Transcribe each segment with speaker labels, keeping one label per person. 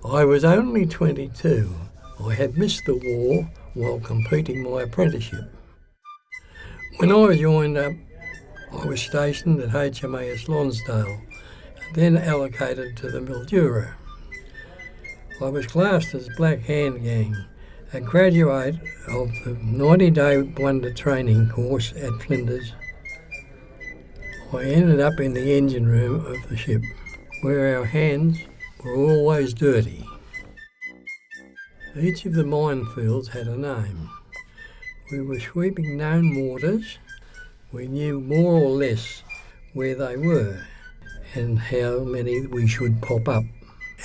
Speaker 1: I was only 22. I had missed the war while completing my apprenticeship. When I joined up, I was stationed at HMAS Lonsdale and then allocated to the Mildura. I was classed as Black Hand Gang, a graduate of the 90-day wonder training course at Flinders. I ended up in the engine room of the ship, where our hands were always dirty. Each of the minefields had a name. We were sweeping known waters. We knew more or less where they were and how many we should pop up.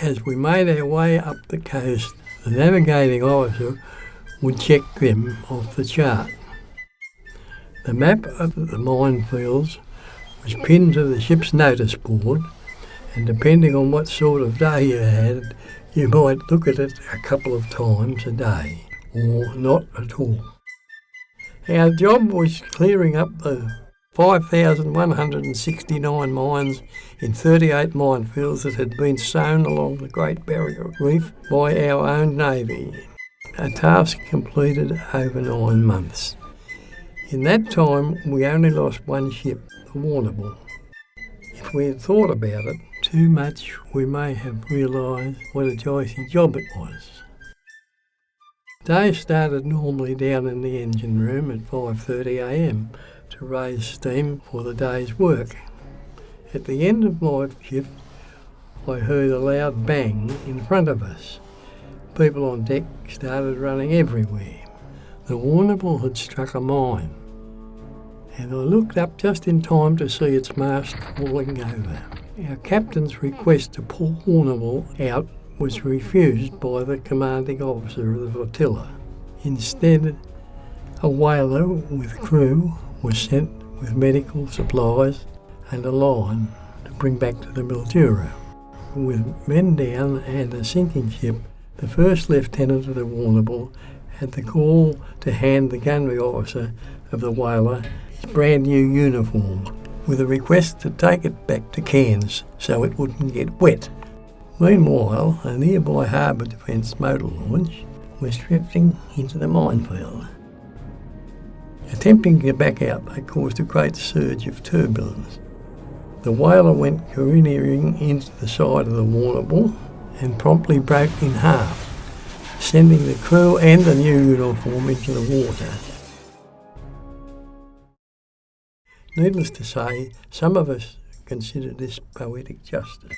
Speaker 1: As we made our way up the coast, the navigating officer would check them off the chart. The map of the minefields was pinned to the ship's notice board, and depending on what sort of day you had, you might look at it a couple of times a day, or not at all. Our job was clearing up the 5,169 mines in 38 minefields that had been sown along the Great Barrier Reef by our own Navy, a task completed over 9 months. In that time, we only lost one ship, the Warrnambool. If we had thought about it too much, we may have realised what a dicey job it was. Day started normally down in the engine room at 5:30 a.m. to raise steam for the day's work. At the end of my shift, I heard a loud bang in front of us. People on deck started running everywhere. The Warrnambool had struck a mine, and I looked up just in time to see its mast falling over. Our captain's request to pull Warrnambool out was refused by the commanding officer of the flotilla. Instead, a whaler with crew was sent with medical supplies and a line to bring back to the Mildura. With men down and a sinking ship, the first lieutenant of the Warrnambool had the call to hand the gunnery officer of the whaler his brand new uniform, with a request to take it back to Cairns so it wouldn't get wet. Meanwhile, a nearby harbour defence motor launch was drifting into the minefield. Attempting to back out, they caused a great surge of turbulence. The whaler went careening into the side of the Warrnambool and promptly broke in half, sending the crew and the new uniform into the water. Needless to say, some of us consider this poetic justice.